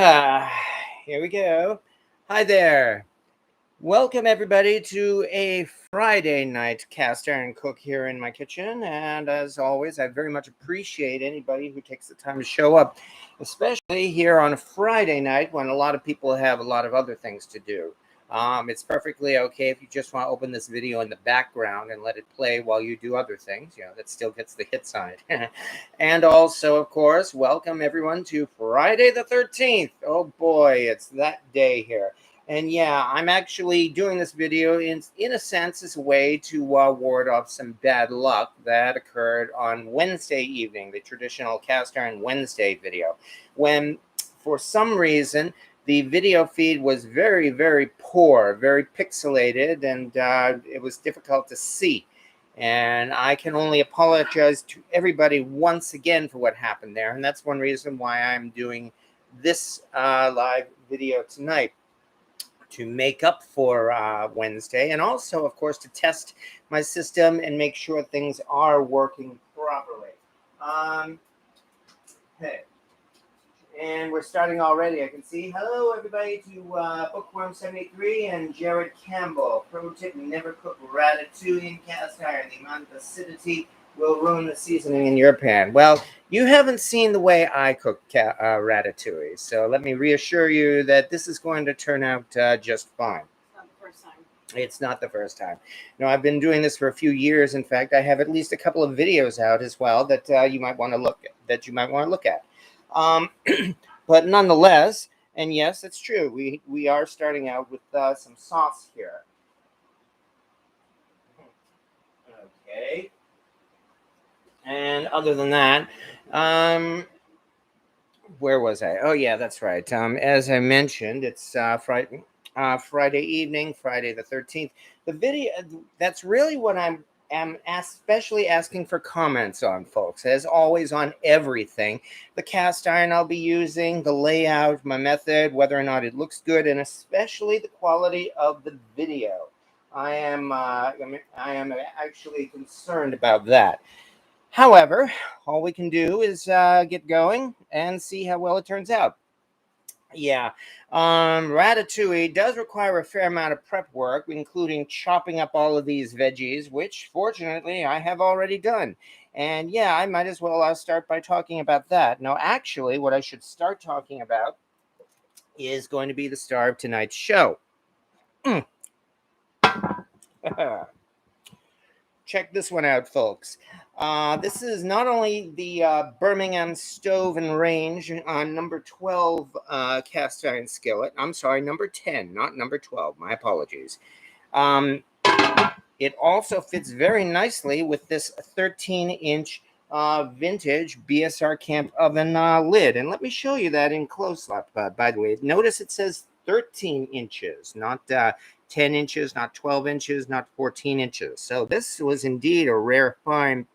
Ah, here we go. Hi there. Welcome everybody to a Friday night cast iron cook here in my kitchen. And as always, I very much appreciate anybody who takes the time to show up, especially here on a Friday night when a lot of people have a lot of other things to do. It's perfectly okay if you just want to open this video in the background and let it play while you do other things. That still gets the hit side. And also, of course, welcome everyone to Friday the 13th. Oh boy, it's that day here. And yeah, I'm actually doing this video in a sense as a way to ward off some bad luck that occurred on Wednesday evening, the traditional cast iron Wednesday video, when for some reason the video feed was very, very poor, very pixelated, and it was difficult to see. And I can only apologize to everybody once again for what happened there. And that's one reason why I'm doing this live video tonight, to make up for Wednesday, and also, of course, to test my system and make sure things are working properly. Hey. And we're starting already. I can see. Hello, everybody, to Bookworm73 and Jared Campbell. Pro tip: never cook ratatouille in cast iron. The amount of acidity will ruin the seasoning in your pan. Well, you haven't seen the way I cook ratatouille, so let me reassure you that this is going to turn out just fine. It's not the first time. No, I've been doing this for a few years. In fact, I have at least a couple of videos out as well that you might want to look at. But nonetheless, and yes, it's true. We are starting out with some sauce here. Okay. And other than that, where was I? Oh yeah, that's right. As I mentioned, it's Friday evening, Friday the 13th. The video, that's really what I'm especially asking for comments on, folks. As always, on everything. The cast iron I'll be using, the layout, my method, whether or not it looks good, and especially the quality of the video. I am actually concerned about that. However, all we can do is get going and see how well it turns out. Yeah, ratatouille does require a fair amount of prep work, including chopping up all of these veggies, which fortunately I have already done. And yeah, I might as well start by talking about that. Now, actually, what I should start talking about is going to be the star of tonight's show. Check this one out, folks. This is not only the Birmingham Stove and Range number 12 cast iron skillet. I'm sorry, number 10, not number 12. My apologies. It also fits very nicely with this 13-inch vintage BSR Camp Oven lid. And let me show you that in close-up, by the way. Notice it says 13 inches, not 10 inches, not 12 inches, not 14 inches. So this was indeed a rare find.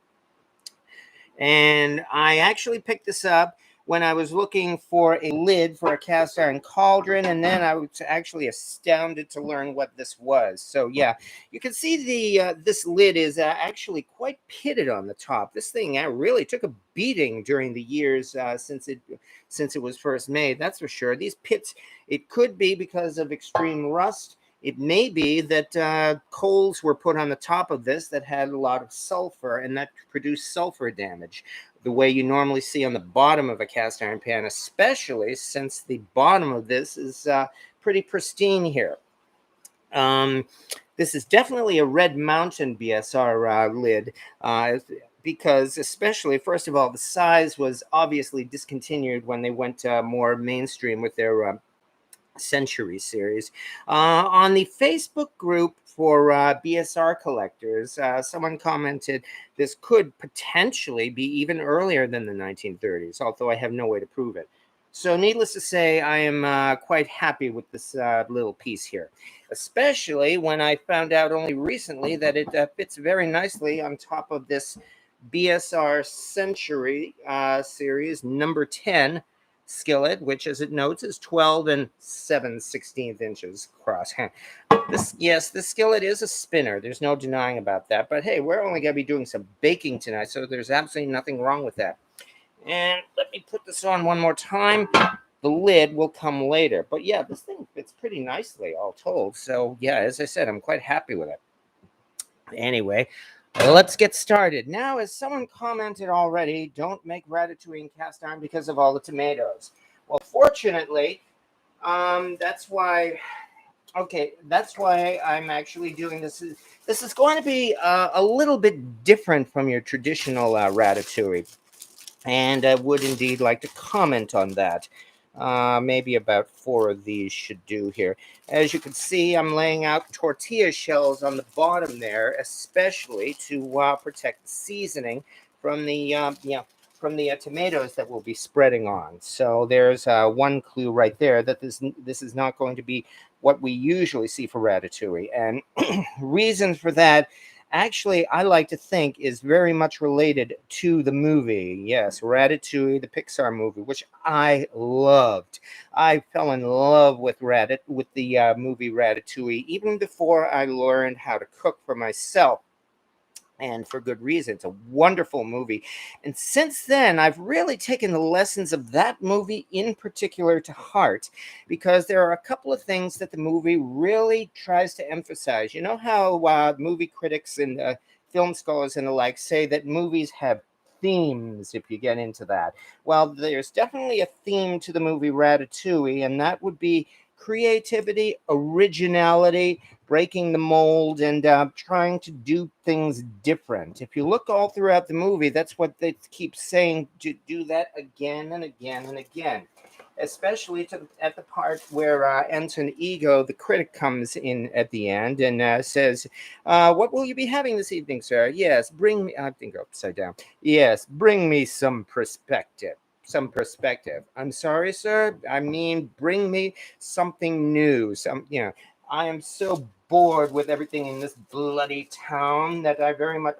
And I actually picked this up when I was looking for a lid for a cast iron cauldron, and then I was actually astounded to learn what this was. So yeah, you can see the this lid is actually quite pitted on the top. This thing really took a beating during the years since it was first made. That's for sure. These pits, it could be because of extreme rust. It may be that coals were put on the top of this that had a lot of sulfur, and that produced sulfur damage, the way you normally see on the bottom of a cast iron pan, especially since the bottom of this is pretty pristine here. This is definitely a Red Mountain BSR lid, because especially, first of all, the size was obviously discontinued when they went more mainstream with their Century series. On the Facebook group for BSR collectors, someone commented this could potentially be even earlier than the 1930s, although I have no way to prove it. So needless to say, I am quite happy with this little piece here, especially when I found out only recently that it fits very nicely on top of this BSR Century series number 10 skillet, which, as it notes, is 12 and 7/16 inches across. This skillet is a spinner. There's no denying about that. But hey, we're only going to be doing some baking tonight, so there's absolutely nothing wrong with that. And let me put this on one more time. The lid will come later. But yeah, this thing fits pretty nicely, all told. So yeah, as I said, I'm quite happy with it. Anyway, let's get started. Now, as someone commented already, don't make ratatouille in cast iron because of all the tomatoes. Well, fortunately, that's why. Okay, that's why I'm actually doing this. This is going to be a little bit different from your traditional ratatouille, and I would indeed like to comment on that. Maybe about 4 of these should do here. As you can see, I'm laying out tortilla shells on the bottom there, especially to protect the seasoning from the tomatoes that we'll be spreading on. So there's one clue right there that this is not going to be what we usually see for ratatouille, and reason for that, actually, I like to think is very much related to the movie. Yes, Ratatouille, the Pixar movie, which I loved. I fell in love with the movie Ratatouille even before I learned how to cook for myself. And for good reason. It's a wonderful movie. And since then, I've really taken the lessons of that movie in particular to heart, because there are a couple of things that the movie really tries to emphasize. You know how movie critics and film scholars and the like say that movies have themes, if you get into that. Well, there's definitely a theme to the movie Ratatouille, and that would be creativity, originality, breaking the mold, and trying to do things different. If you look all throughout the movie, that's what they keep saying, to do that again and again and again. Especially at the part where Anton Ego, the critic, comes in at the end and says, "What will you be having this evening, sir?" "Yes, bring me." I think upside down. "Yes, bring me some perspective." Some perspective. "I'm sorry, sir. I mean, bring me something new. I am so bored with everything in this bloody town that I very much,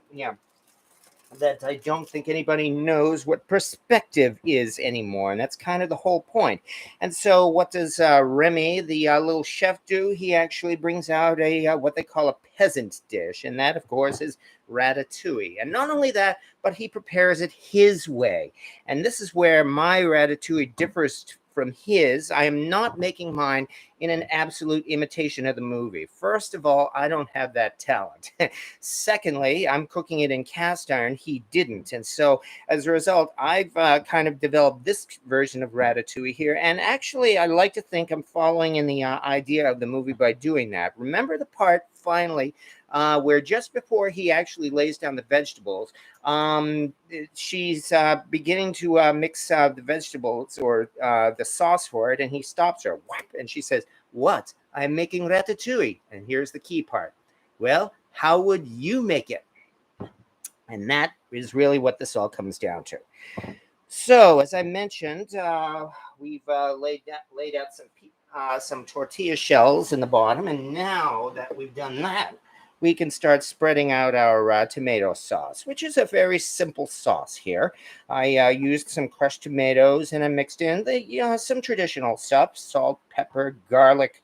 that I don't think anybody knows what perspective is anymore." And that's kind of the whole point. And so what does Remy, the little chef, do? He actually brings out a what they call a peasant dish. And that, of course, is ratatouille. And not only that, but he prepares it his way. And this is where my ratatouille differs from his. I am not making mine in an absolute imitation of the movie. First of all, I don't have that talent. Secondly, I'm cooking it in cast iron. He didn't. And so as a result, I've kind of developed this version of ratatouille here. And actually, I like to think I'm following in the idea of the movie by doing that. Remember the part finally where just before he actually lays down the vegetables, she's beginning to mix the vegetables or the sauce for it, and he stops her, whap, and she says, "What? I'm making ratatouille." And here's the key part. "Well, how would you make it?" And that is really what this all comes down to. So, as I mentioned, we've laid out some tortilla shells in the bottom, and now that we've done that, we can start spreading out our tomato sauce, which is a very simple sauce here. I used some crushed tomatoes, and I mixed in some traditional stuff: salt, pepper, garlic,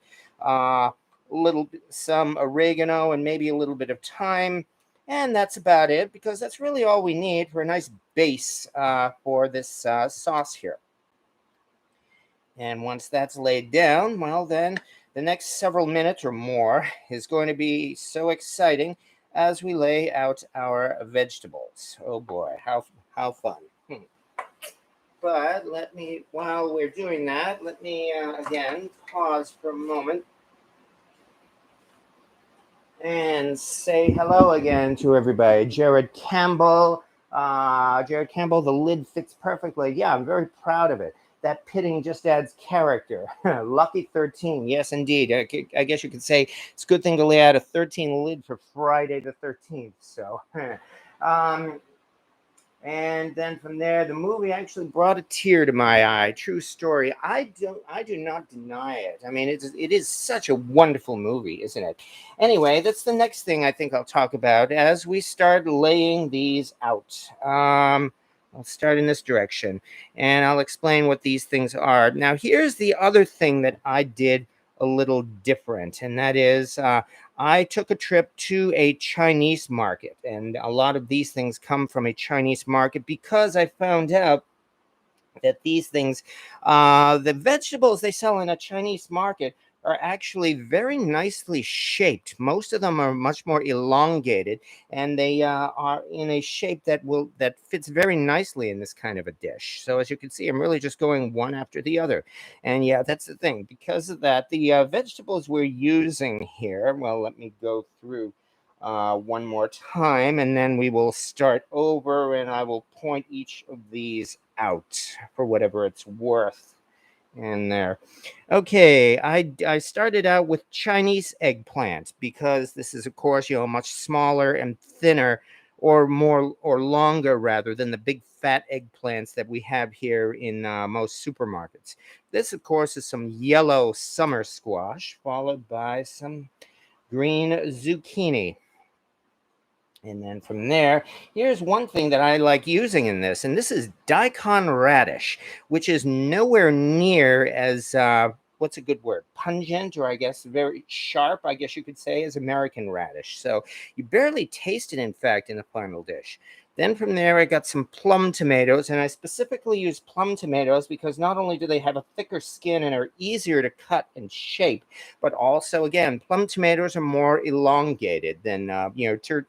some oregano, and maybe a little bit of thyme. And that's about it, because that's really all we need for a nice base for this sauce here. And once that's laid down, well, then the next several minutes or more is going to be so exciting as we lay out our vegetables. Oh boy, how fun. But while we're doing that, let me again pause for a moment and say hello again to everybody. Jared Campbell, the lid fits perfectly. Yeah, I'm very proud of it. That pitting just adds character. Lucky 13. Yes, indeed. I guess you could say it's a good thing to lay out a 13 lid for Friday the 13th. So, and then from there, the movie actually brought a tear to my eye. True story. I do not deny it. I mean, it is such a wonderful movie, isn't it? Anyway, that's the next thing I think I'll talk about as we start laying these out. I'll start in this direction, and I'll explain what these things are. Now, here's the other thing that I did a little different, and that is I took a trip to a Chinese market, and a lot of these things come from a Chinese market, because I found out that these things, the vegetables they sell in a Chinese market are actually very nicely shaped. Most of them are much more elongated, and they are in a shape that fits very nicely in this kind of a dish. So as you can see, I'm really just going one after the other, and yeah, that's the thing. Because of that, the vegetables we're using here. Well, let me go through one more time, and then we will start over, and I will point each of these out for whatever it's worth in there. Okay, I started out with Chinese eggplant because this is, of course, much smaller and thinner, or more or longer rather than the big fat eggplants that we have here in most supermarkets. This, of course, is some yellow summer squash, followed by some green zucchini. And then from there, here's one thing that I like using in this, and this is daikon radish, which is nowhere near as, what's a good word? Pungent, or I guess very sharp, I guess you could say, as American radish. So you barely taste it, in fact, in the final dish. Then from there, I got some plum tomatoes, and I specifically use plum tomatoes because not only do they have a thicker skin and are easier to cut and shape, but also, again, plum tomatoes are more elongated than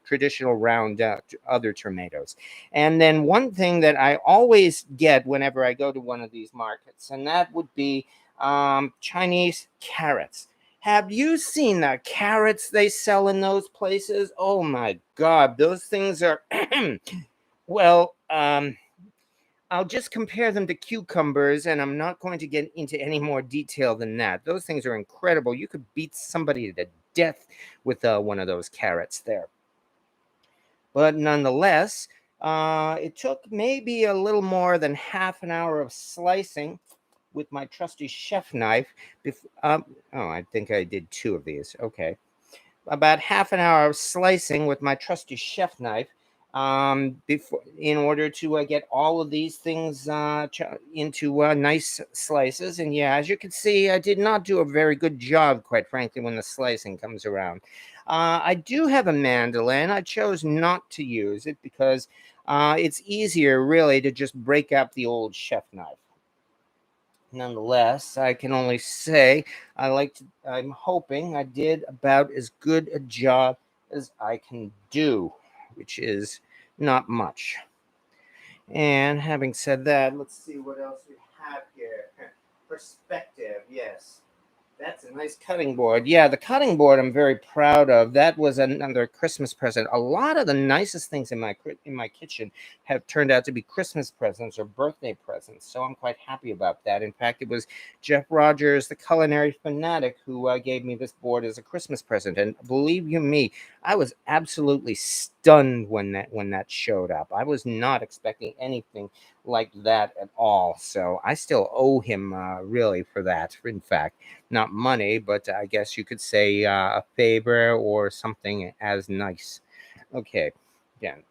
traditional round other tomatoes. And then one thing that I always get whenever I go to one of these markets, and that would be Chinese carrots. Have you seen the carrots they sell in those places? Oh my God, those things are well. I'll just compare them to cucumbers, and I'm not going to get into any more detail than that. Those things are incredible. You could beat somebody to death with one of those carrots there. But nonetheless, it took maybe a little more than half an hour of slicing with my trusty chef knife. Oh, I think I did two of these. Okay. About half an hour of slicing with my trusty chef knife, before, in order to get all of these things into nice slices. And yeah, as you can see, I did not do a very good job, quite frankly, when the slicing comes around. I do have a mandolin. I chose not to use it because it's easier, really, to just break up the old chef knife. Nonetheless, I can only say I'm hoping I did about as good a job as I can do, which is not much. And having said that, let's see what else we have here. Perspective, yes. That's a nice cutting board. Yeah, the cutting board I'm very proud of. That was another Christmas present. A lot of the nicest things in my kitchen have turned out to be Christmas presents or birthday presents. So I'm quite happy about that. In fact, it was Jeff Rogers, the culinary fanatic, who gave me this board as a Christmas present. And believe you me, I was absolutely stunned when that showed up. I was not expecting anything like that at all. So I still owe him really for that. In fact, not money, but I guess you could say a favor or something as nice. Okay, again.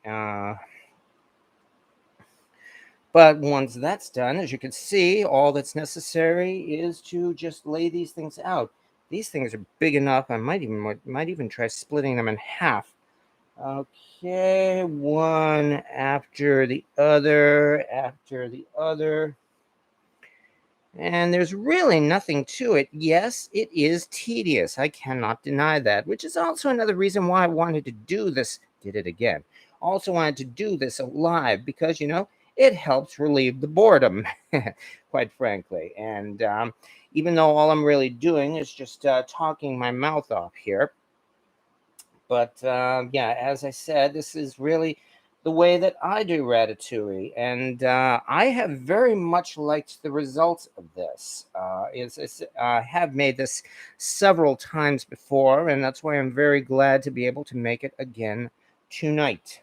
But once that's done, as you can see, all that's necessary is to just lay these things out. These things are big enough. I might even try splitting them in half. Okay, one after the other, after the other. And there's really nothing to it. Yes, it is tedious. I cannot deny that, which is also another reason why I wanted to do this. Did it again. Also wanted to do this live because, it helps relieve the boredom, quite frankly. And even though all I'm really doing is just talking my mouth off here. But yeah, as I said, this is really the way that I do ratatouille, and I have very much liked the results of this. I have made this several times before, and that's why I'm very glad to be able to make it again tonight.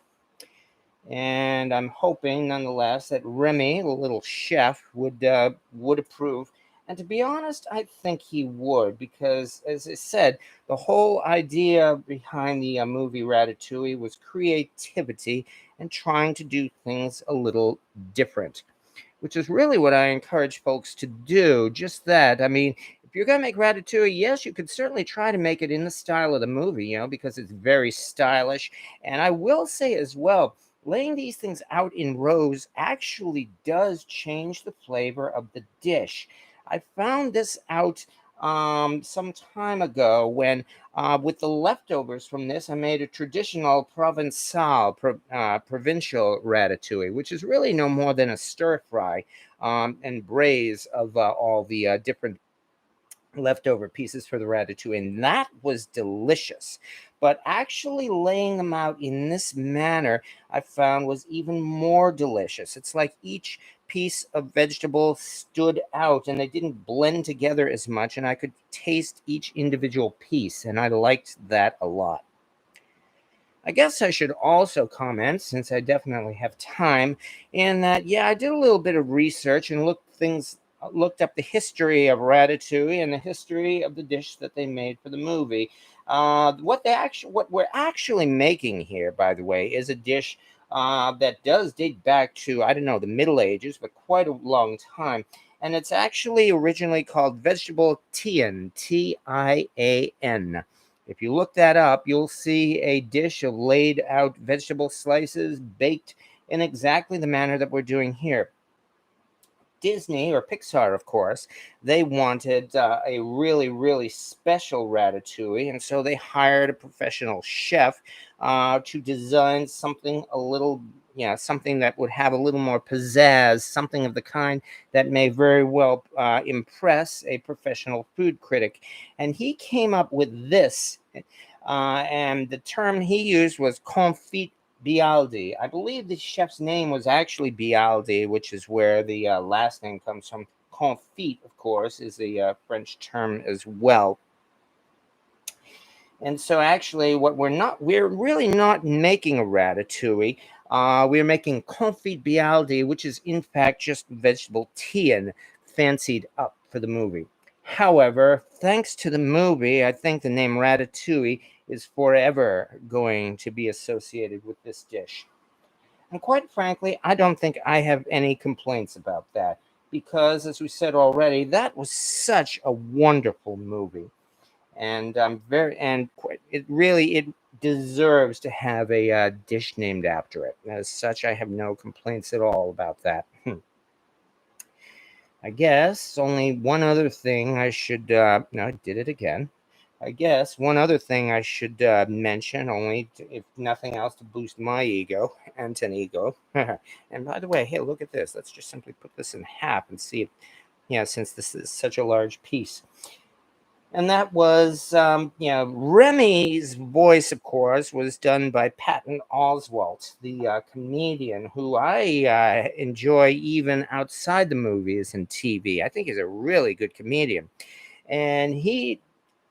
And I'm hoping, nonetheless, that Remy, the little chef, would approve. And to be honest, I think he would, because, as I said, the whole idea behind the movie Ratatouille was creativity and trying to do things a little different, which is really what I encourage folks to do. Just that. I mean, if you're going to make Ratatouille, yes, you could certainly try to make it in the style of the movie, because it's very stylish. And I will say as well, laying these things out in rows actually does change the flavor of the dish. I found this out some time ago when, with the leftovers from this, I made a traditional provincial ratatouille, which is really no more than a stir fry and braise of all the different leftover pieces for the ratatouille, and that was delicious. But actually laying them out in this manner, I found was even more delicious. It's like each piece of vegetable stood out and they didn't blend together as much, and I could taste each individual piece, and I liked that a lot. I guess I should also comment, since I definitely have time, in that, yeah, I did a little bit of research and looked up the history of Ratatouille and the history of the dish that they made for the movie. What we're actually making here, by the way, is a dish that does date back to, I don't know, the Middle Ages, but quite a long time. And it's actually originally called vegetable tian, Tian. If you look that up, you'll see a dish of laid out vegetable slices baked in exactly the manner that we're doing here. Disney, or Pixar, of course, they wanted a really, really special ratatouille, and so they hired a professional chef to design something a little, yeah, something that would have a little more pizzazz, something of the kind that may very well impress a professional food critic. And he came up with this, and the term he used was confit Bialdi. I believe the chef's name was actually Bialdi, which is where the last name comes from. Confit, of course, is the French term as well. And so, actually, we're really not making a ratatouille. We're making confit Bialdi, which is in fact just vegetable tian fancied up for the movie. However, thanks to the movie, I think the name ratatouille is forever going to be associated with this dish. And quite frankly, I don't think I have any complaints about that because, as we said already, that was such a wonderful movie, and it deserves to have a dish named after it. As such, I have no complaints at all about that. I guess only one other thing I should. No, I did it again. I guess one other thing I should mention, if nothing else, to boost my ego and an ego. And by the way, hey, look at this. Let's just simply put this in half and see if, yeah, since this is such a large piece. And that was, Remy's voice, of course, was done by Patton Oswalt, the comedian who I enjoy even outside the movies and TV. I think he's a really good comedian. And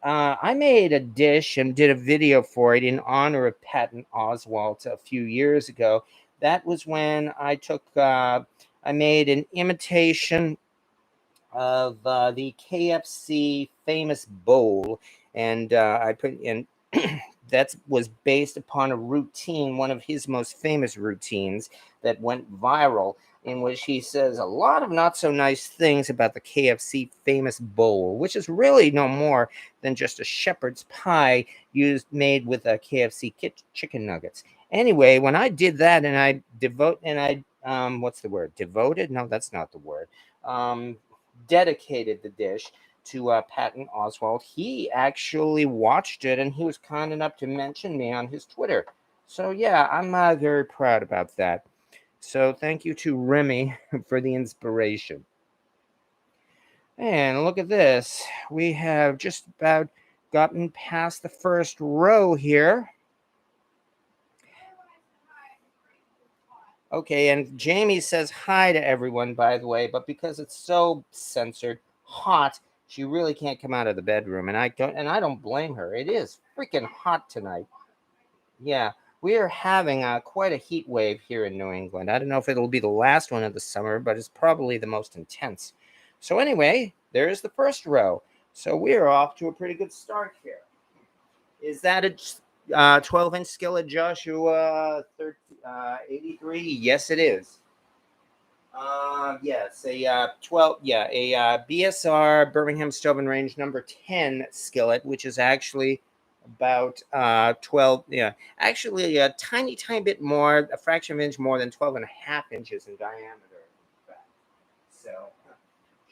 I made a dish and did a video for it in honor of Patton Oswalt a few years ago. That was when I made an imitation of the KFC famous bowl, and I put in that was based upon a routine, one of his most famous routines that went viral, in which he says a lot of not so nice things about the KFC famous bowl, which is really no more than just a shepherd's pie made with a KFC chicken nuggets. Anyway, when I did that, and what's the word? Devoted? No, that's not the word. Dedicated the dish to Patton Oswalt. He actually watched it, and he was kind enough to mention me on his Twitter. So yeah, I'm very proud about that. So thank you to Remy for the inspiration. And look at this. We have just about gotten past the first row here. Okay, and Jamie says hi to everyone, by the way, but because it's so censored, hot, she really can't come out of the bedroom, and I don't blame her. It is freaking hot tonight. Yeah, we are having quite a heat wave here in New England. I don't know if it'll be the last one of the summer, but it's probably the most intense. So anyway, there's the first row. So we're off to a pretty good start here. Is that a 12-inch skillet, Joshua 83? Yes, it is. Yes, a 12, yeah, a BSR Birmingham Stove and Range number 10 skillet, which is actually about 12, yeah, actually a tiny bit more, a fraction of an inch more than 12.5 inches in diameter. So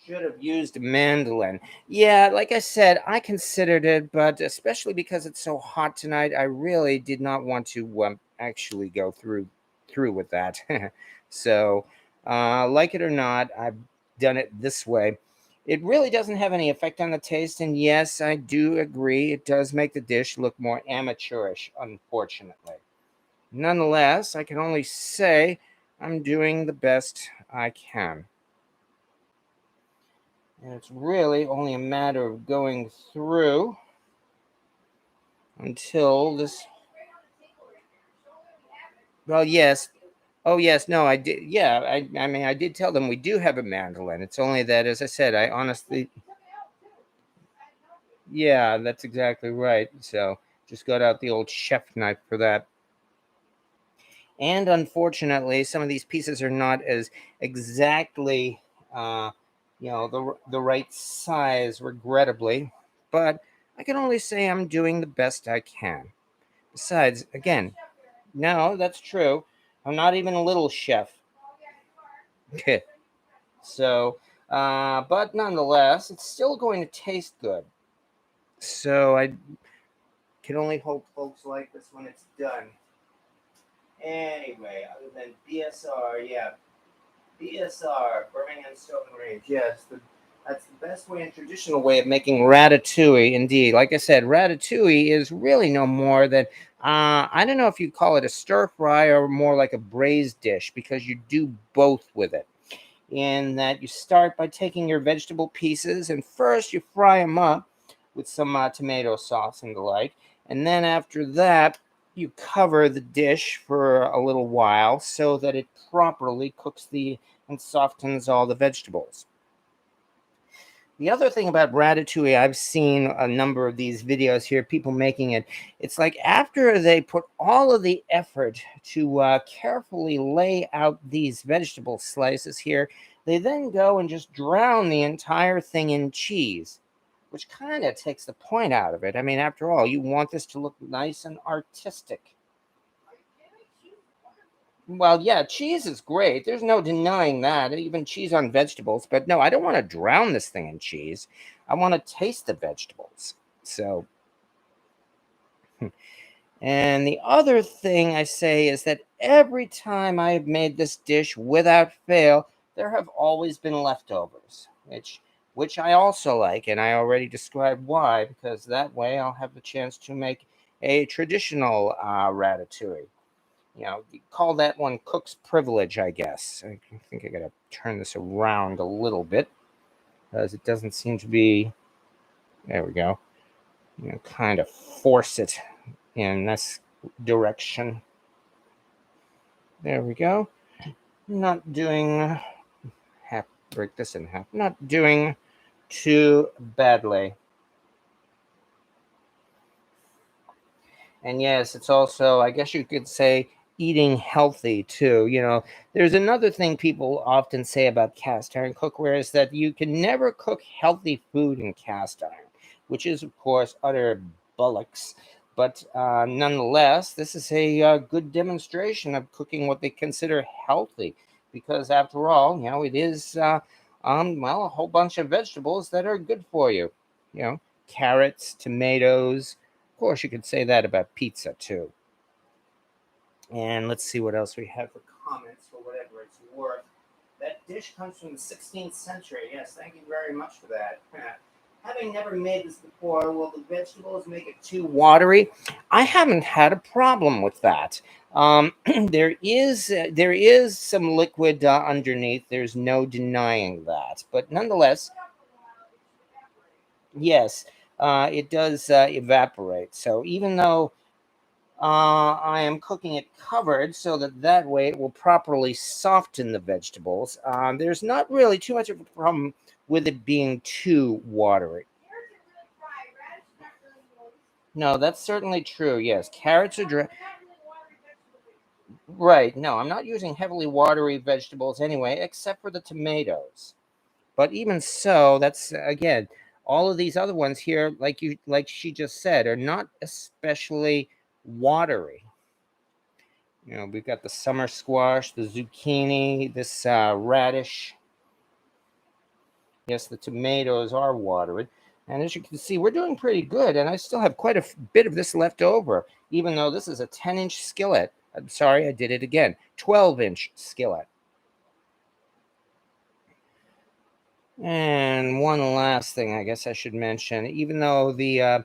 should have used mandolin. Yeah, like I said, I considered it, but especially because it's so hot tonight, I really did not want to actually go through with that. So, like it or not, I've done it this way. It really doesn't have any effect on the taste, and yes, I do agree, it does make the dish look more amateurish, unfortunately. Nonetheless, I can only say I'm doing the best I can. And it's really only a matter of going through until this. Well, yes. Oh, yes. No, I did. Yeah. I mean, I did tell them we do have a mandolin. It's only that, as I said, I honestly. Yeah, that's exactly right. So just got out the old chef knife for that. And unfortunately, some of these pieces are not as exactly, uh, the right size, regrettably. But I can only say I'm doing the best I can. Besides, again, no, that's true. I'm not even a little chef. So, but nonetheless, it's still going to taste good. So I can only hope folks like this when it's done. Anyway, other than BSR, yeah, BSR, burning and stove and range. Yes, that's the best way and traditional way of making ratatouille. Indeed, like I said, ratatouille is really no more than I don't know if you call it a stir fry or more like a braised dish because you do both with it. In that you start by taking your vegetable pieces and first you fry them up with some tomato sauce and the like, and then after that you cover the dish for a little while so that it properly cooks the and softens all the vegetables. The other thing about ratatouille, I've seen a number of these videos here, people making it. It's like after they put all of the effort to carefully lay out these vegetable slices here, they then go and just drown the entire thing in cheese, which kind of takes the point out of it. I mean, after all, you want this to look nice and artistic. Well, yeah, cheese is great. There's no denying that. Even cheese on vegetables. But no, I don't want to drown this thing in cheese. I want to taste the vegetables. So, and the other thing I say is that every time I have made this dish without fail, there have always been leftovers, which I also like, and I already described why, because that way I'll have the chance to make a traditional ratatouille. You call that one cook's privilege, I guess. I think I gotta turn this around a little bit because it doesn't seem to be. There we go. Kind of force it in this direction. There we go. Not doing half. Break this in half. Not doing too badly. And yes, it's also, I guess you could say, eating healthy too. There's another thing people often say about cast iron cookware is that you can never cook healthy food in cast iron, which is, of course, utter bullocks. But nonetheless, this is a good demonstration of cooking what they consider healthy, because after all, it is, well, a whole bunch of vegetables that are good for you. Carrots, tomatoes. Of course, you could say that about pizza too. And let's see what else we have for comments for whatever it's worth. That dish comes from the 16th century. Yes, thank you very much for that. Having never made this before, will the vegetables make it too watery? I haven't had a problem with that. There is some liquid underneath. There's no denying that. But nonetheless, yes, it does evaporate. So even though I am cooking it covered so that way it will properly soften the vegetables. There's not really too much of a problem with it being too watery. No, that's certainly true. Yes, carrots are dry. Right. No, I'm not using heavily watery vegetables anyway, except for the tomatoes. But even so, that's again, All of these other ones here, like she just said, are not especially watery. You know, we've got the summer squash, the zucchini, this radish. Yes, the tomatoes are watery. And as you can see, we're doing pretty good. And I still have quite a bit of this left over, even though this is a 10-inch skillet. I'm sorry, I did it again. 12-inch skillet. And one last thing I guess I should mention, even though the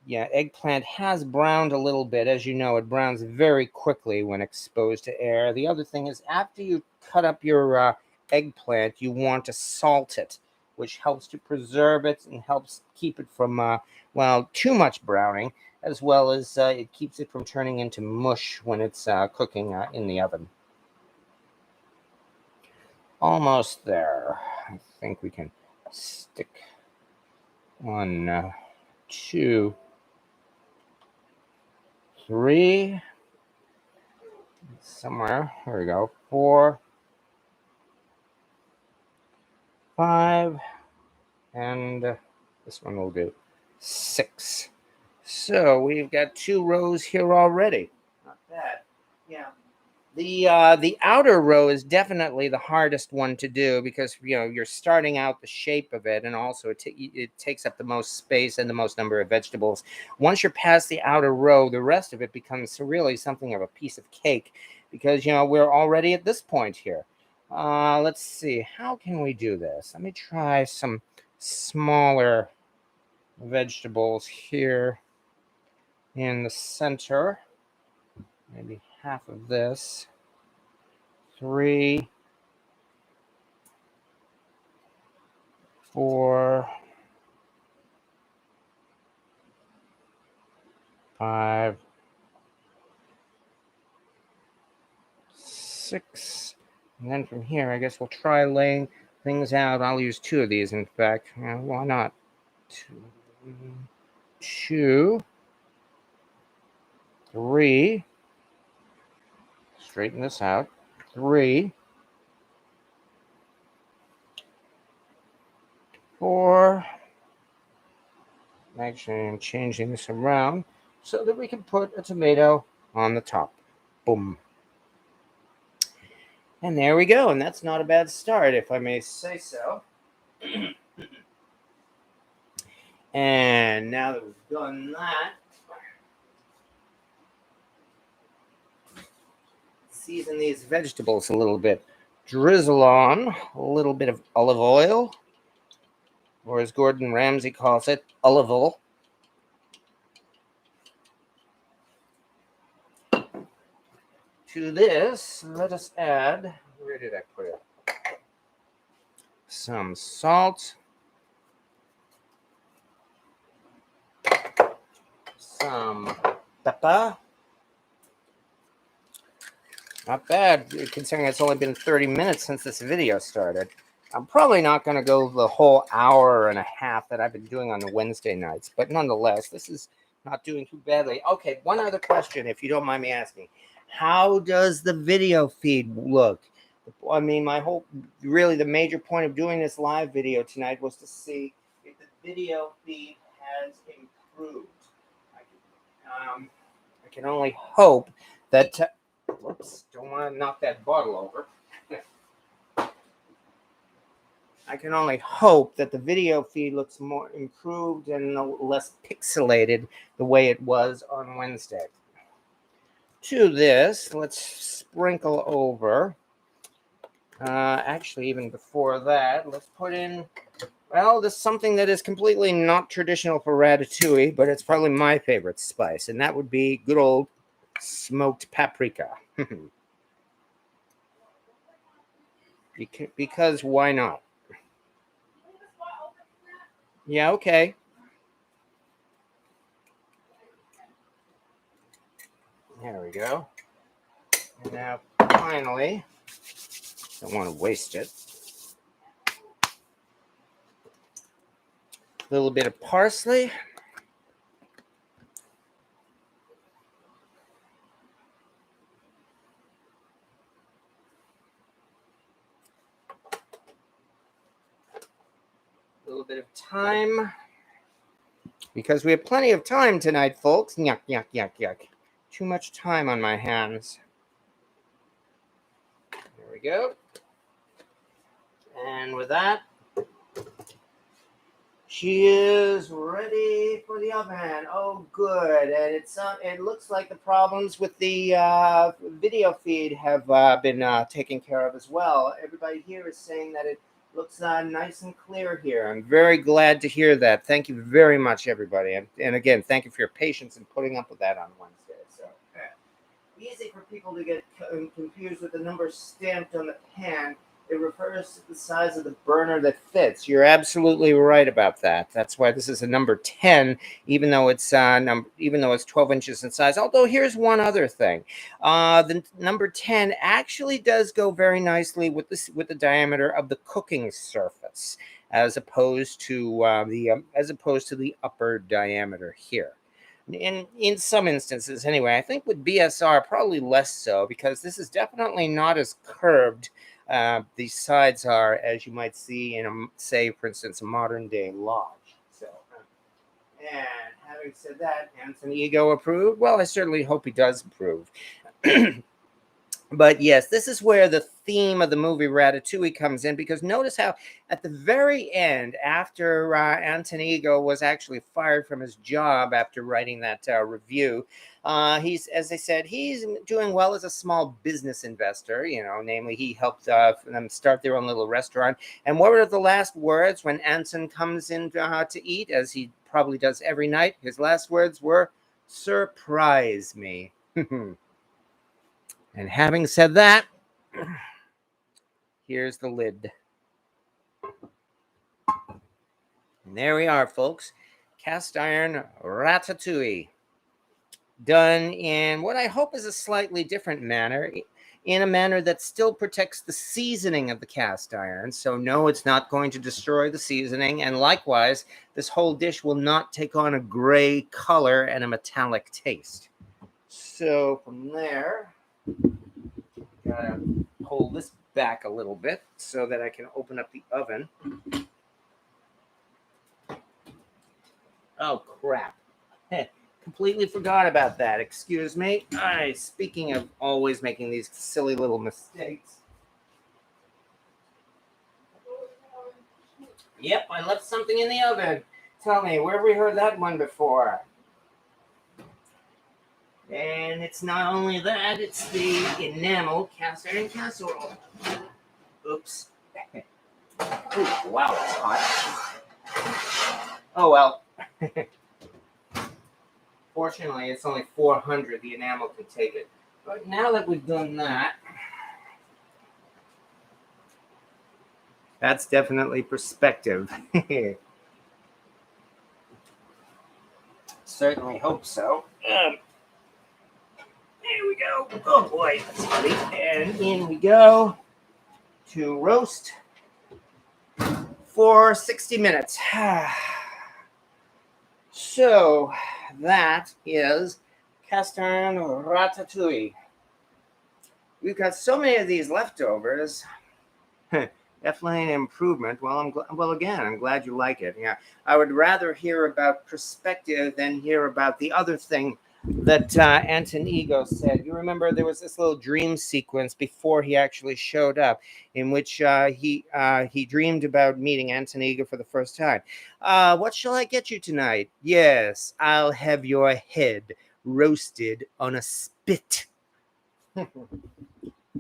eggplant has browned a little bit, as you know, it browns very quickly when exposed to air. The other thing is, after you cut up your eggplant, you want to salt it, which helps to preserve it and helps keep it from, too much browning, as well as it keeps it from turning into mush when it's cooking in the oven. Almost there. I think we can stick 1, 2, 3, somewhere. Here we go. 4, 5, and this one will do 6. So we've got 2 rows here already. Not bad. Yeah. The outer row is definitely the hardest one to do because, you know, you're starting out the shape of it, and also it takes up the most space and the most number of vegetables. Once you're past the outer row, the rest of it becomes really something of a piece of cake because, you know, we're already at this point here. Let's see, how can we do this? Let me try some smaller vegetables here in the center. Maybe half of this. 3, 4, 5, 6. And then from here, I guess we'll try laying things out. I'll use 2 of these, in fact. Why not? 2, 3. Straighten this out. 3, 4. Actually, I'm changing this around so that we can put a tomato on the top. Boom. And there we go. And that's not a bad start, if I may say so. And now that we've done that, season these vegetables a little bit. Drizzle on a little bit of olive oil, or as Gordon Ramsay calls it, olive oil. To this, let us add, where did I put it? Some salt, some pepper. Not bad, considering it's only been 30 minutes since this video started. I'm probably not going to go the whole hour and a half that I've been doing on the Wednesday nights, but nonetheless, this is not doing too badly. Okay, one other question, if you don't mind me asking. How does the video feed look? I mean, really the major point of doing this live video tonight was to see if the video feed has improved. I can only hope that... Whoops, don't want to knock that bottle over. I can only hope that the video feed looks more improved and less pixelated the way it was on Wednesday. To this, let's sprinkle over. Actually, even before that, let's put in, well, this is something that is completely not traditional for ratatouille, but it's probably my favorite spice, and that would be good old smoked paprika. Because why not? Yeah, okay. There we go. And now, finally, don't want to waste it. A little bit of parsley. A little bit of time. Because we have plenty of time tonight, folks. Yuck, yuck, yuck, yuck. Too much time on my hands. There we go. And with that, she is ready for the oven. Oh, good. And it looks like the problems with the video feed have been taken care of as well. Everybody here is saying that it looks nice and clear here. I'm very glad to hear that. Thank you very much, everybody. And again, thank you for your patience in putting up with that on Wednesday. So easy for people to get confused with the number stamped on the pan. It refers to the size of the burner that fits. You're absolutely right about that. That's why this is a number 10, even though it's 12 inches in size. Although here's one other thing, the number 10 actually does go very nicely with the diameter of the cooking surface, as opposed to the upper diameter here. In some instances, anyway. I think with BSR probably less so, because this is definitely not as curved. These sides are, as you might see in say, for instance, a modern day lodge. So, and having said that, Anthony Ego approved. Well, I certainly hope he does approve. But yes, this is where the theme of the movie Ratatouille comes in, because notice how at the very end, after Anthony Ego was actually fired from his job after writing that review, he's, as I said, he's doing well as a small business investor. Namely, he helped them start their own little restaurant. And what were the last words when Anton comes in to eat, as he probably does every night? His last words were, "Surprise me." And having said that, here's the lid. And there we are, folks. Cast iron ratatouille. Done in what I hope is a slightly different manner, in a manner that still protects the seasoning of the cast iron. So no, it's not going to destroy the seasoning. And likewise, this whole dish will not take on a gray color and a metallic taste. So from there, gotta pull this back a little bit so that I can open up the oven. Oh, crap. Completely forgot about that. Excuse me. Speaking of always making these silly little mistakes. Yep, I left something in the oven. Tell me, where have we heard that one before? And it's not only that, it's the enamel cast iron casserole. Oops. Ooh, wow, it's hot. Oh, well. Fortunately, it's only 400. The enamel can take it. But now that we've done that, that's definitely perspective. Certainly hope so. There we go. Oh boy, that's funny. And in we go to roast for 60 minutes. So that is cast iron ratatouille. We've got so many of these leftovers. Definitely an improvement. Well, I'm glad you like it. Yeah, I would rather hear about perspective than hear about the other thing that Anton Ego said. You remember there was this little dream sequence before he actually showed up, in which he dreamed about meeting Anton Ego for the first time. What shall I get you tonight? Yes, I'll have your head roasted on a spit.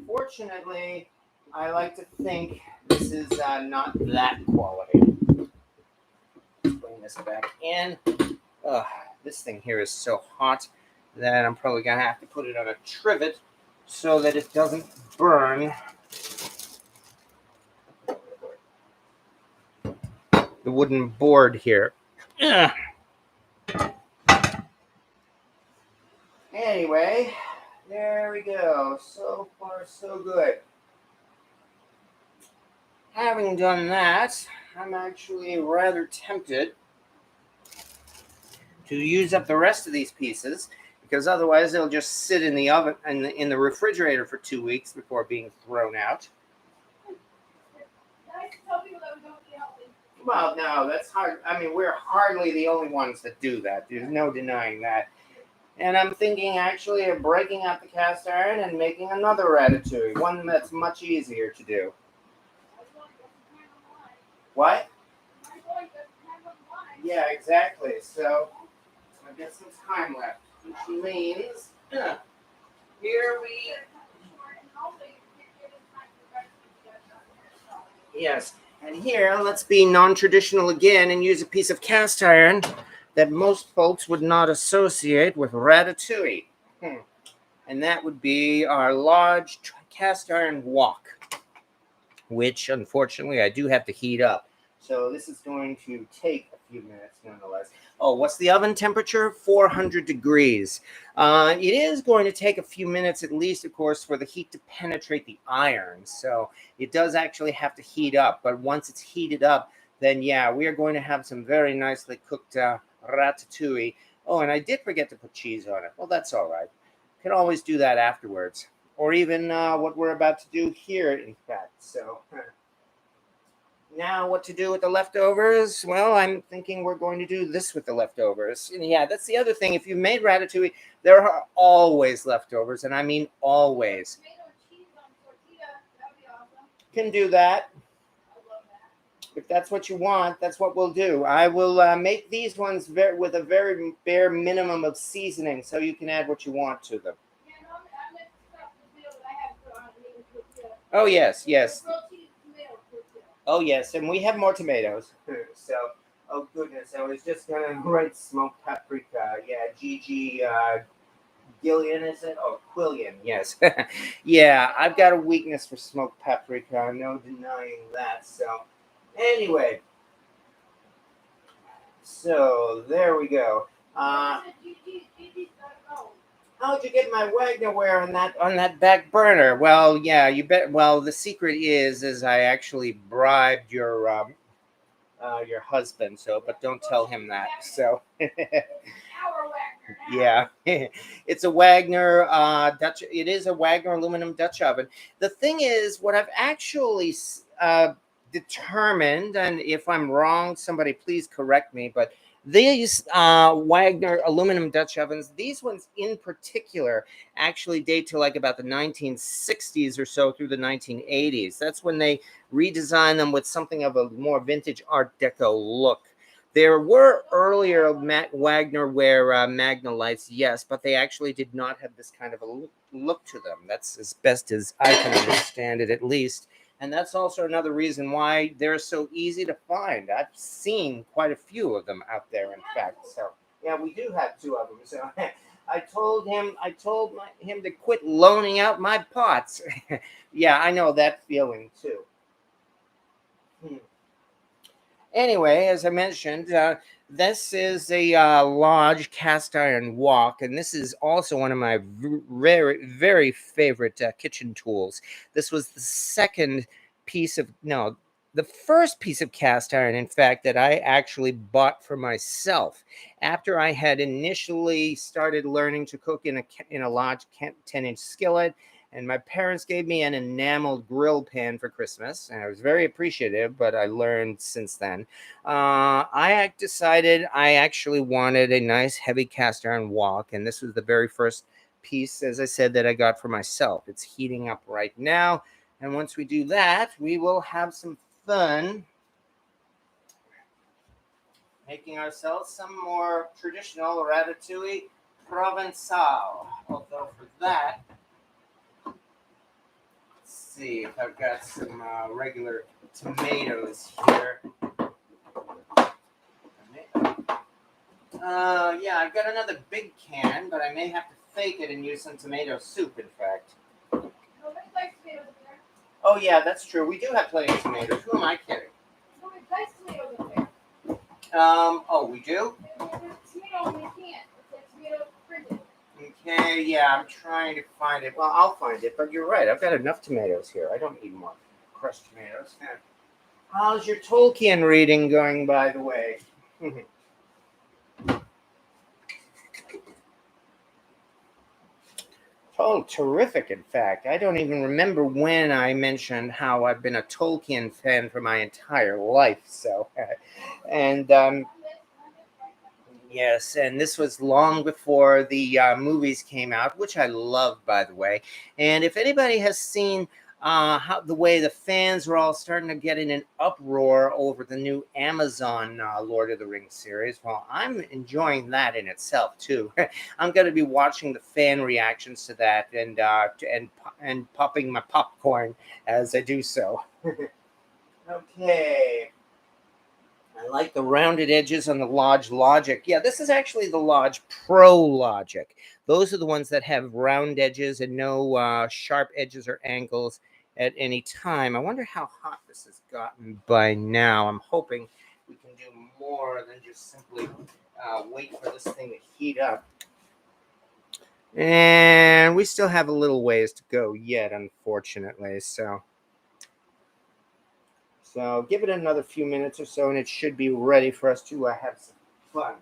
Fortunately, I like to think this is not that quality. Let's bring this back in. This thing here is so hot that I'm probably going to have to put it on a trivet so that it doesn't burn the wooden board here. Anyway, there we go. So far, so good. Having done that, I'm actually rather tempted to use up the rest of these pieces, because otherwise they'll just sit in the oven and in the refrigerator for 2 weeks before being thrown out. Well, no, that's hard. I mean, we're hardly the only ones that do that. There's no denying that. And I'm thinking actually of breaking out the cast iron and making another ratatouille, one that's much easier to do. What? Yeah, exactly. So I've got some time left, which means here we. Yes, and here let's be non-traditional again and use a piece of cast iron that most folks would not associate with ratatouille. And that would be our large cast iron wok, which unfortunately I do have to heat up. So this is going to take a few minutes nonetheless. Oh, what's the oven temperature? 400 degrees. It is going to take a few minutes at least, of course, for the heat to penetrate the iron. So it does actually have to heat up. But once it's heated up, then yeah, we are going to have some very nicely cooked ratatouille. Oh, and I did forget to put cheese on it. Well, that's all right. Can always do that afterwards. Or even what we're about to do here, in fact. So now what to do with the leftovers? Well, I'm thinking we're going to do this with the leftovers. And yeah, that's the other thing. If you made ratatouille, there are always leftovers, and I mean always. Can do that. If that's what you want, that's what we'll do. I will make these ones with a very bare minimum of seasoning, so you can add what you want to them. Oh, yes, yes. Oh, yes, and we have more tomatoes. So, oh, goodness, I was just going to write smoked paprika. Yeah, Gigi Gillian, is it? Oh, Quillian, yes. Yeah, I've got a weakness for smoked paprika. No denying that. So, anyway. So, there we go. How'd you get my Wagnerware on that back burner? Well, yeah, you bet. Well, the secret is I actually bribed your husband. So, but don't tell him that. So, yeah, it's a Wagner Dutch. It is a Wagner aluminum Dutch oven. The thing is, what I've actually determined, and if I'm wrong, somebody please correct me, but these Wagner aluminum Dutch ovens, these ones in particular, actually date to like about the 1960s or so through the 1980s. That's when they redesigned them with something of a more vintage Art Deco look. There were earlier Wagnerware Magna Lights, yes, but they actually did not have this kind of a look to them. That's as best as I can understand it, at least. And that's also another reason why they're so easy to find. I've seen quite a few of them out there, in fact. So, yeah, we do have two of them. So I told him to quit loaning out my pots. Yeah, I know that feeling, too. Anyway, as I mentioned, this is a large cast iron wok, and this is also one of my very, very favorite kitchen tools. This was the the first piece of cast iron, in fact, that I actually bought for myself after I had initially started learning to cook in a large 10-inch skillet. And my parents gave me an enameled grill pan for Christmas, and I was very appreciative, but I learned since then. I decided I actually wanted a nice heavy cast iron wok, and this was the very first piece, as I said, that I got for myself. It's heating up right now, and once we do that, we will have some fun making ourselves some more traditional ratatouille provençal. Although for that, see if I've got some regular tomatoes here. Yeah, I've got another big can, but I may have to fake it and use some tomato soup, in fact. Oh, yeah, that's true. We do have plenty of tomatoes. Who am I kidding? Oh, we do? Okay, yeah, I'm trying to find it. Well, I'll find it, but you're right. I've got enough tomatoes here. I don't need more crushed tomatoes. How's your Tolkien reading going, by the way? Oh, terrific, in fact. I don't even remember when I mentioned how I've been a Tolkien fan for my entire life. So, and yes, and this was long before the movies came out, which I love, by the way. And if anybody has seen how the way the fans are all starting to get in an uproar over the new Amazon Lord of the Rings series, well, I'm enjoying that in itself too. I'm going to be watching the fan reactions to that and popping my popcorn as I do so. Okay. I like the rounded edges on the Lodge Logic. Yeah, this is actually the Lodge Pro Logic. Those are the ones that have round edges and no sharp edges or angles at any time. I wonder how hot this has gotten by now. I'm hoping we can do more than just simply wait for this thing to heat up. And we still have a little ways to go yet, unfortunately. So give it another few minutes or so, and it should be ready for us to have some fun.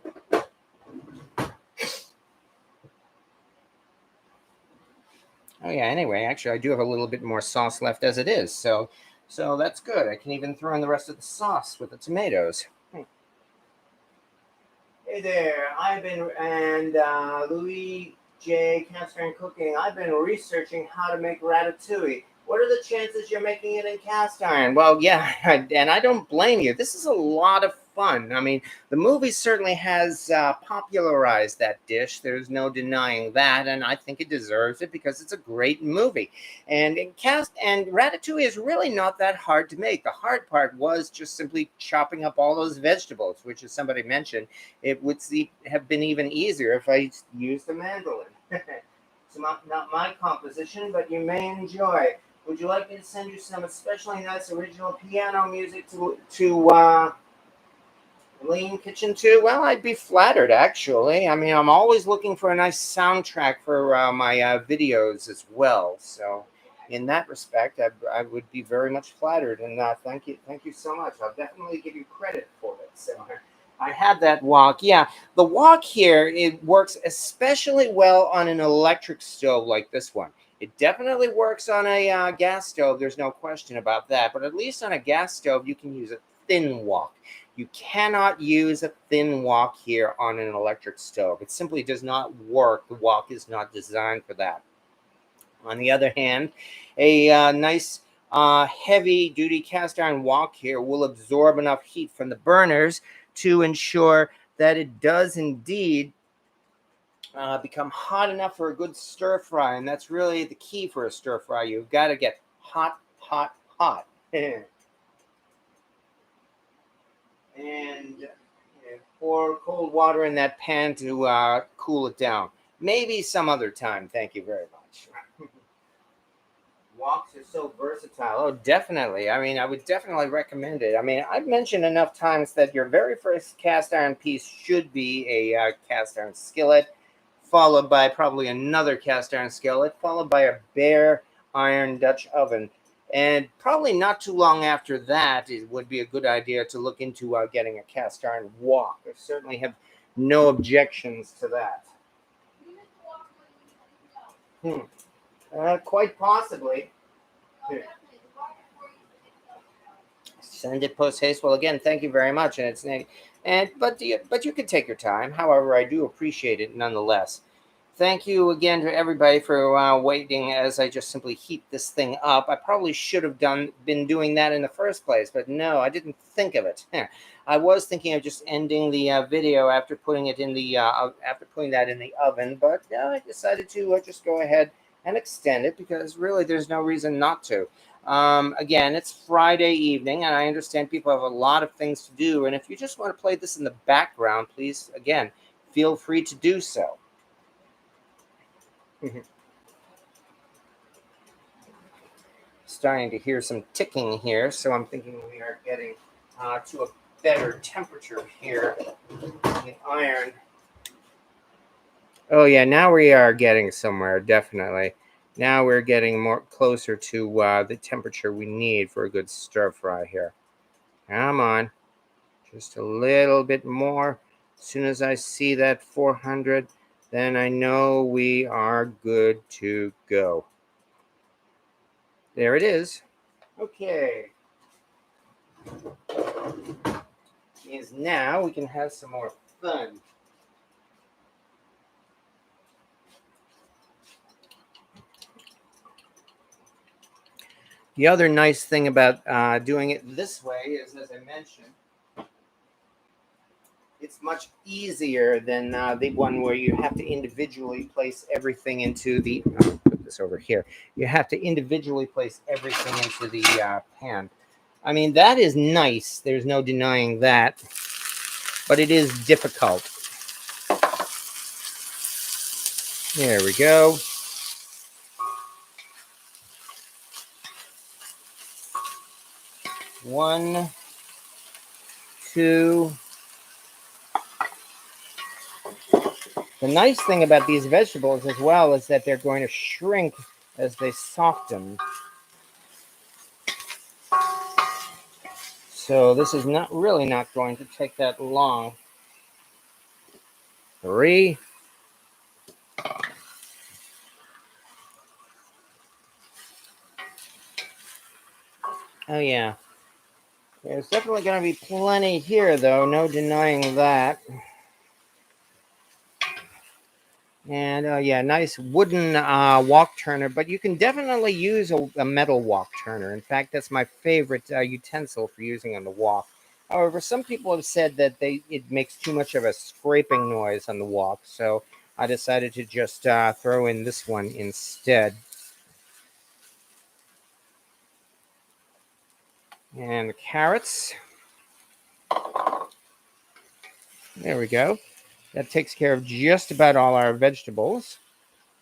Oh yeah. Anyway, actually, I do have a little bit more sauce left as it is, so that's good. I can even throw in the rest of the sauce with the tomatoes. Hey there, Louis J. Cast Iron Cooking. I've been researching how to make ratatouille. What are the chances you're making it in cast iron? Well, yeah, and I don't blame you. This is a lot of fun. I mean, the movie certainly has popularized that dish. There's no denying that, and I think it deserves it because it's a great movie. And ratatouille is really not that hard to make. The hard part was just simply chopping up all those vegetables, which, as somebody mentioned, it would have been even easier if I used a mandolin. It's not my composition, but you may enjoy. Would you like me to send you some especially nice original piano music to Lean Kitchen too? Well, I'd be flattered, actually. I mean, I'm always looking for a nice soundtrack for my videos as well. So, in that respect, I would be very much flattered, and thank you so much. I'll definitely give you credit for it. So, I had that wok. Yeah, the wok here, it works especially well on an electric stove like this one. It definitely works on a gas stove. There's no question about that. But at least on a gas stove, you can use a thin wok. You cannot use a thin wok here on an electric stove. It simply does not work. The wok is not designed for that. On the other hand, a nice heavy-duty cast iron wok here will absorb enough heat from the burners to ensure that it does indeed become hot enough for a good stir fry. And that's really the key for a stir fry. You've got to get hot, hot, hot. And pour cold water in that pan to cool it down. Maybe some other time. Thank you very much. Woks are so versatile. Oh, definitely. I mean, I would definitely recommend it. I mean, I've mentioned enough times that your very first cast iron piece should be a cast iron skillet, followed by probably another cast iron skillet, followed by a bare iron Dutch oven. And probably not too long after that, it would be a good idea to look into getting a cast iron wok. I certainly have no objections to that. Quite possibly. Send it post haste. Well, again, thank you very much, and but you can take your time. However, I do appreciate it nonetheless. Thank you again to everybody for waiting as I just simply heat this thing up. I probably should have been doing that in the first place, but no, I didn't think of it. I was thinking of just ending the video after putting it in the after putting that in the oven, but I decided to just go ahead and extend it because really there's no reason not to. Again, it's Friday evening, and I understand people have a lot of things to do. And if you just want to play this in the background, please, again, feel free to do so. Starting to hear some ticking here, so I'm thinking we are getting to a better temperature here in the iron. Oh yeah, now we are getting somewhere, definitely. Now we're getting more closer to the temperature we need for a good stir fry here. Come on, just a little bit more. As soon as I see that 400, then I know we are good to go. There it is. Okay. Is now we can have some more fun. The other nice thing about doing it this way is, as I mentioned, it's much easier than the one where you have to individually place everything into the. Put this over here. You have to individually place everything into the pan. I mean, that is nice. There's no denying that, but it is difficult. There we go. One, two. The nice thing about these vegetables as well is that they're going to shrink as they soften. So this is not going to take that long. 3. Oh yeah. There's definitely going to be plenty here though, no denying that. And yeah, nice wooden wok turner, but you can definitely use a metal wok turner. In fact, that's my favorite utensil for using on the wok. However, some people have said that it makes too much of a scraping noise on the wok, so I decided to just throw in this one instead. And the carrots. There we go. That takes care of just about all our vegetables.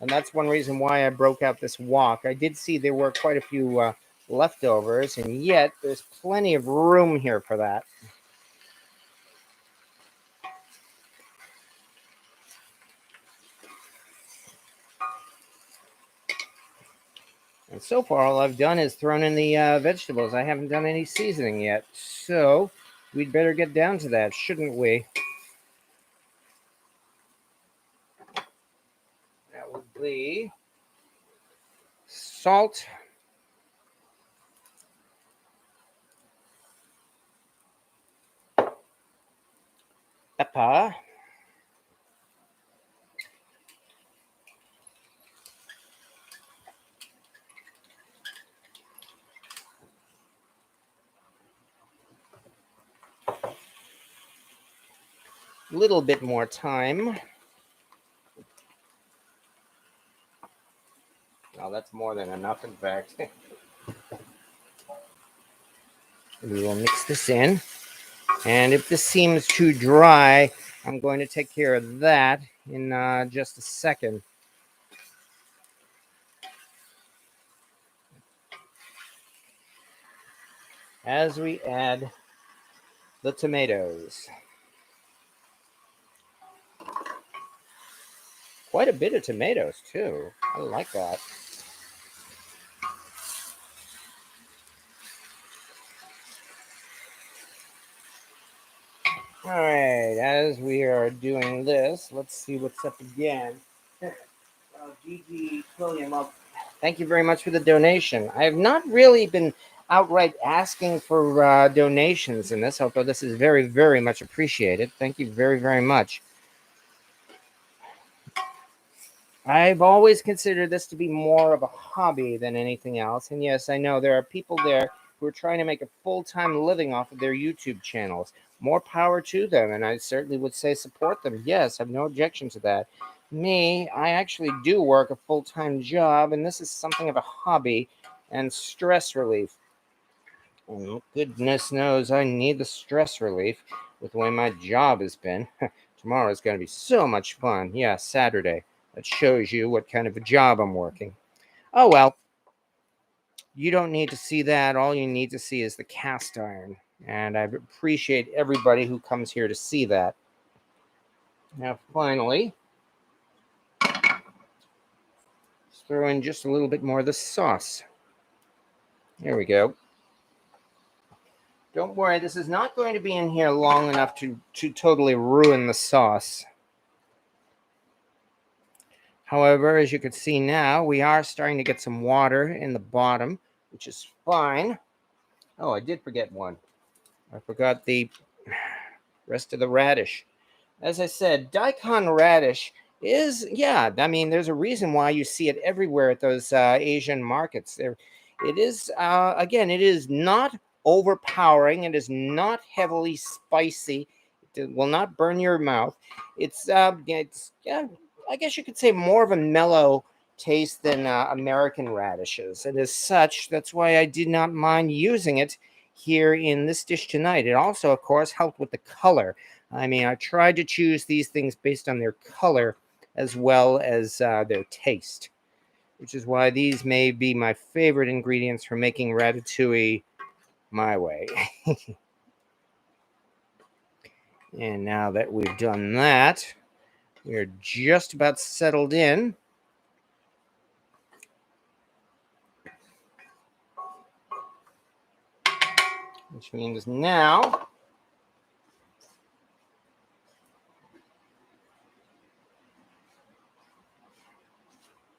And that's one reason why I broke out this wok. I did see there were quite a few leftovers, and yet there's plenty of room here for that. And so far, all I've done is thrown in the vegetables. I haven't done any seasoning yet. So we'd better get down to that, shouldn't we? That would be salt, pepper, a little bit more thyme. Oh, that's more than enough, in fact. We will mix this in. And if this seems too dry, I'm going to take care of that in just a second. As we add the tomatoes. Quite a bit of tomatoes, too. I like that. All right, as we are doing this, let's see what's up again. Gigi William, thank you very much for the donation. I have not really been outright asking for donations in this, although this is very, very much appreciated. Thank you very, very much. I've always considered this to be more of a hobby than anything else. And yes, I know there are people there who are trying to make a full-time living off of their YouTube channels. More power to them, and I certainly would say support them. Yes, I have no objection to that. Me, I actually do work a full-time job, and this is something of a hobby and stress relief. And goodness knows I need the stress relief with the way my job has been. Tomorrow is going to be so much fun. Yeah, Saturday. That shows you what kind of a job I'm working. Oh, well, you don't need to see that. All you need to see is the cast iron. And I appreciate everybody who comes here to see that. Now, finally, let's throw in just a little bit more of the sauce. There we go. Don't worry, this is not going to be in here long enough to totally ruin the sauce. However, as you can see now, we are starting to get some water in the bottom, which is fine. Oh, I did forget one. I forgot the rest of the radish. As I said, daikon radish is, yeah, I mean, there's a reason why you see it everywhere at those Asian markets. There, it is, again, it is not overpowering. It is not heavily spicy. It will not burn your mouth. Yeah, I guess you could say more of a mellow taste than American radishes. And as such, that's why I did not mind using it here in this dish tonight. It also, of course, helped with the color. I mean, I tried to choose these things based on their color as well as their taste, which is why these may be my favorite ingredients for making ratatouille my way. And now that we've done that, we're just about settled in. Which means now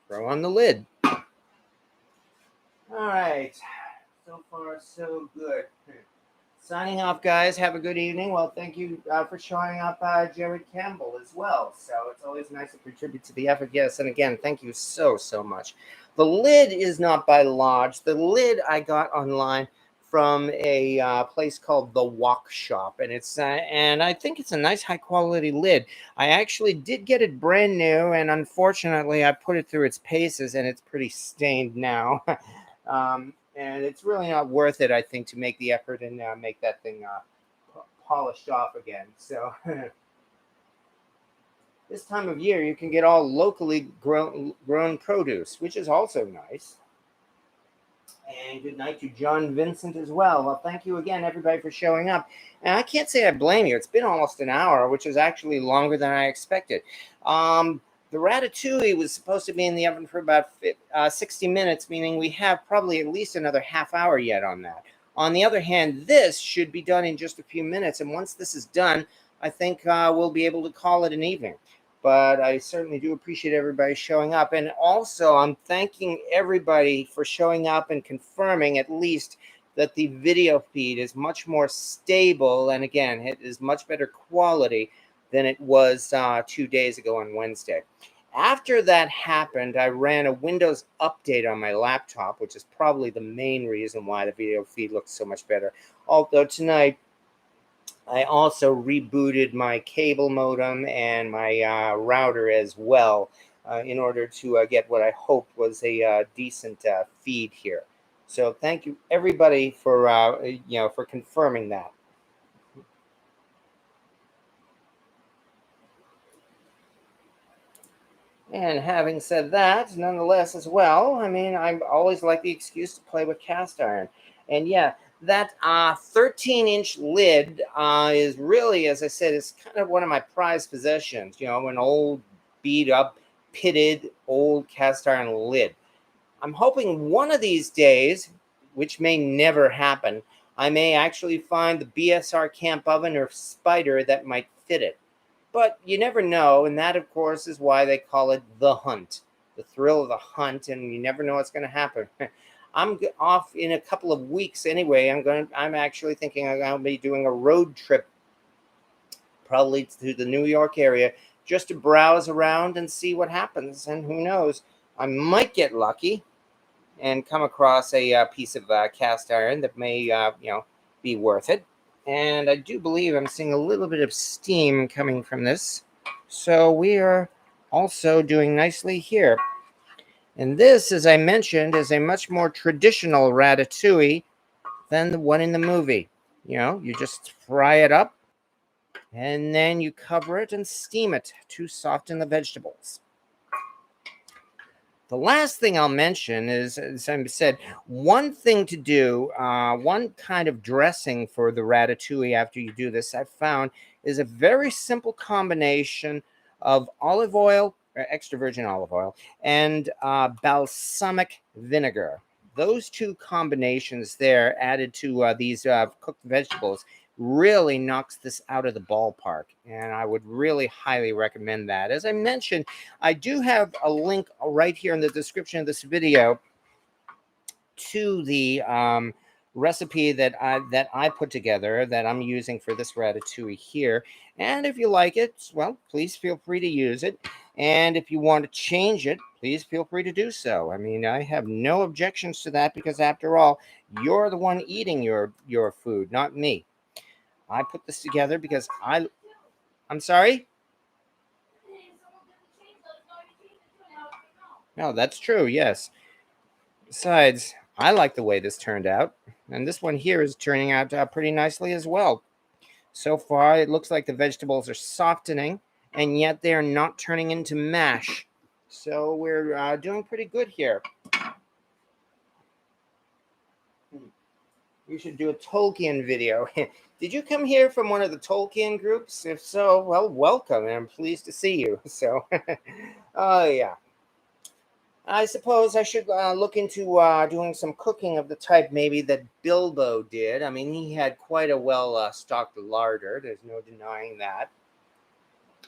throw on the lid. All right. So far, so good. Signing off, guys. Have a good evening. Well, thank you for showing up, Jared Campbell, as well. So it's always nice to contribute to the effort. Yes, and again, thank you so much. The lid is not by Lodge. The lid I got online from a place called The Wok Shop, and it's and I think it's a nice, high-quality lid. I actually did get it brand new, and unfortunately, I put it through its paces, and it's pretty stained now. And it's really not worth it, I think, to make the effort and make that thing polished off again. So this time of year, you can get all locally grown produce, which is also nice. And good night to John Vincent as well. Well, thank you again, everybody, for showing up. And I can't say I blame you. It's been almost an hour, which is actually longer than I expected. The ratatouille was supposed to be in the oven for about 60 minutes, meaning we have probably at least another half hour yet on that. On the other hand, this should be done in just a few minutes. And once this is done, I think we'll be able to call it an evening. But I certainly do appreciate everybody showing up. And also, I'm thanking everybody for showing up and confirming at least that the video feed is much more stable. And again, it is much better quality than it was 2 days ago on Wednesday. After that happened, I ran a Windows update on my laptop, which is probably the main reason why the video feed looks so much better. Although tonight, I also rebooted my cable modem and my router as well in order to get what I hoped was a decent feed here. So thank you everybody for for confirming that. And having said that, nonetheless, as well, I mean, I always like the excuse to play with cast iron. And yeah, that 13-inch lid is really, as I said, is kind of one of my prized possessions. You know, an old, beat-up, pitted, old cast iron lid. I'm hoping one of these days, which may never happen, I may actually find the BSR camp oven or spider that might fit it. But you never know, and that, of course, is why they call it the hunt, the thrill of the hunt, and you never know what's going to happen. I'm off in a couple of weeks anyway. I'm actually thinking I'm going to be doing a road trip, probably to the New York area, just to browse around and see what happens. And who knows, I might get lucky and come across a piece of cast iron that may, be worth it. And I do believe I'm seeing a little bit of steam coming from this. So we are also doing nicely here. And this, as I mentioned, is a much more traditional ratatouille than the one in the movie. You know, you just fry it up and then you cover it and steam it to soften the vegetables. The last thing I'll mention is, as I said, one thing to do, one kind of dressing for the ratatouille after you do this, I've found, is a very simple combination of olive oil, or extra virgin olive oil, and balsamic vinegar. Those two combinations there added to these cooked vegetables really knocks this out of the ballpark. And I would really highly recommend that. As I mentioned, I do have a link right here in the description of this video to the recipe that I put together that I'm using for this ratatouille here. And if you like it, well, please feel free to use it. And if you want to change it, please feel free to do so. I mean, I have no objections to that because after all, you're the one eating your food, not me. I put this together because I'm sorry? No, that's true, yes. Besides, I like the way this turned out. And this one here is turning out pretty nicely as well. So far, it looks like the vegetables are softening, and yet they are not turning into mash. So we're doing pretty good here. You should do a Tolkien video. Did you come here from one of the Tolkien groups? If so, well, welcome, and I'm pleased to see you. So, oh yeah. I suppose I should look into doing some cooking of the type maybe that Bilbo did. I mean, he had quite a well-stocked larder. There's no denying that.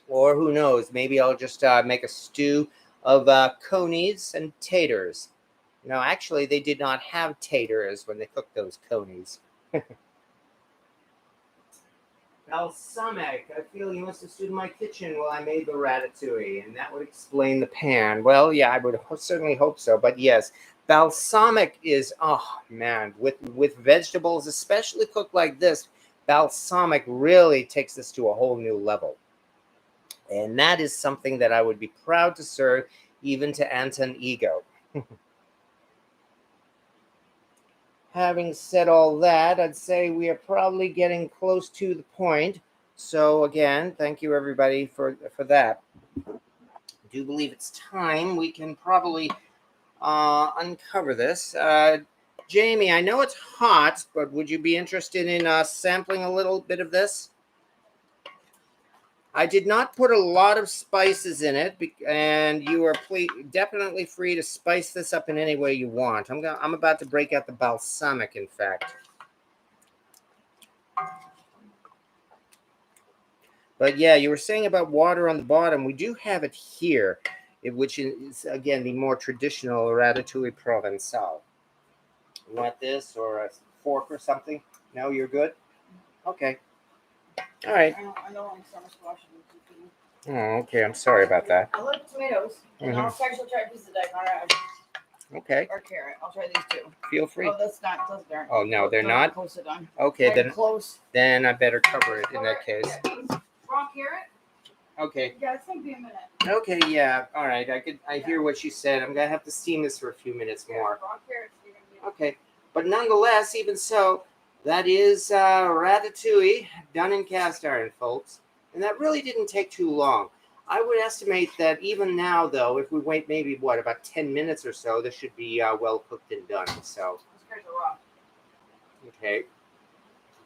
Or who knows, maybe I'll just make a stew of conies and taters. No, actually, they did not have taters when they cooked those conies. Balsamic. I feel you must have stood in my kitchen while I made the ratatouille, and that would explain the pan. Well, yeah, I would certainly hope so. But yes, balsamic is, oh man, with vegetables, especially cooked like this, balsamic really takes this to a whole new level. And that is something that I would be proud to serve even to Anton Ego. Having said all that, I'd say we are probably getting close to the point. So again, thank you everybody for that. I do believe it's time we can probably uncover this. Jamie, I know it's hot, but would you be interested in sampling a little bit of this? I did not put a lot of spices in it, and you are definitely free to spice this up in any way you want. I'm about to break out the balsamic, in fact. But yeah, you were saying about water on the bottom. We do have it here, which is, again, the more traditional ratatouille provençal. You want this or a fork or something? No, you're good? Okay. All right. I don't like summer squash. Oh, okay. I'm sorry about that. I love tomatoes. And I'll actually try a piece of daikon. Okay. Or carrot. I'll try these two. Feel free. Oh, those aren't. Oh, no, they're not? Close to done. Okay, then. Close. Then I better cover it in that case. Raw carrot? Okay. Yeah, it's gonna be a minute. Okay, yeah. All right. I hear what she said. I'm gonna have to steam this for a few minutes more. Raw carrots. Okay. But nonetheless, even so, that is ratatouille done in cast iron, folks. And that really didn't take too long. I would estimate that even now, though, if we wait maybe, about 10 minutes or so, this should be well cooked and done. So. Okay.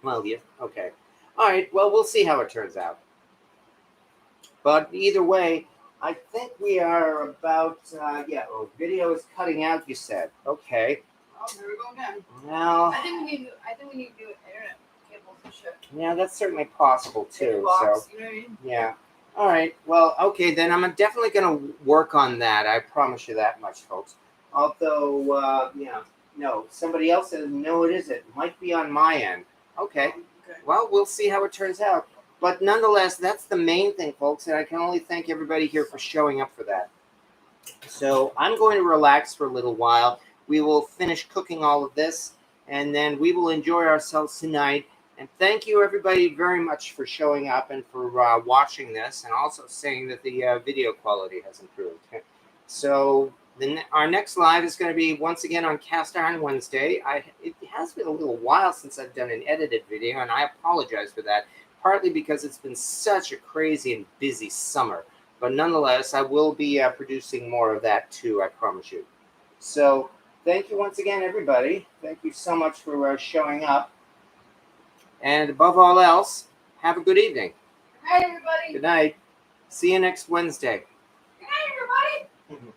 Well, yeah. Okay. All right. Well, we'll see how it turns out. But either way, I think we are about, video is cutting out, you said. Okay. Oh, there we go again. Well. I think we need to do internet cables and shit. Yeah, that's certainly possible, too. Box, so, you know what I mean? Yeah. All right. Well, okay, then I'm definitely going to work on that. I promise you that much, folks. Although, no, somebody else says, no, it isn't. It might be on my end. Okay. Well, we'll see how it turns out. But nonetheless, that's the main thing, folks, and I can only thank everybody here for showing up for that. So I'm going to relax for a little while. We will finish cooking all of this, and then we will enjoy ourselves tonight. And thank you, everybody, very much for showing up and for watching this, and also saying that the video quality has improved. So our next live is going to be once again on Cast Iron Wednesday. It has been a little while since I've done an edited video, and I apologize for that, partly because it's been such a crazy and busy summer. But nonetheless, I will be producing more of that too, I promise you. So thank you once again, everybody. Thank you so much for showing up. And above all else, have a good evening. Good night, everybody. Good night. See you next Wednesday. Good night, everybody.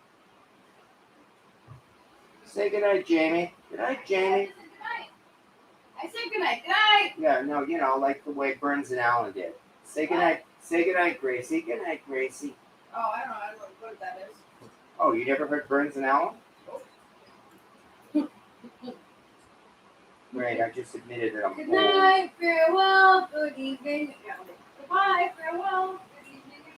Say good night, Jamie. Good night, Jamie. Good night. I said goodnight. Good night. Yeah, no, you know, like the way Burns and Allen did. Say goodnight. Say goodnight, Gracie. Goodnight, Gracie. Oh, I don't know. I don't know what that is. Oh, you never heard Burns and Allen? Great, I just admitted that I'm Good old. night, farewell, good evening. No, goodbye, farewell.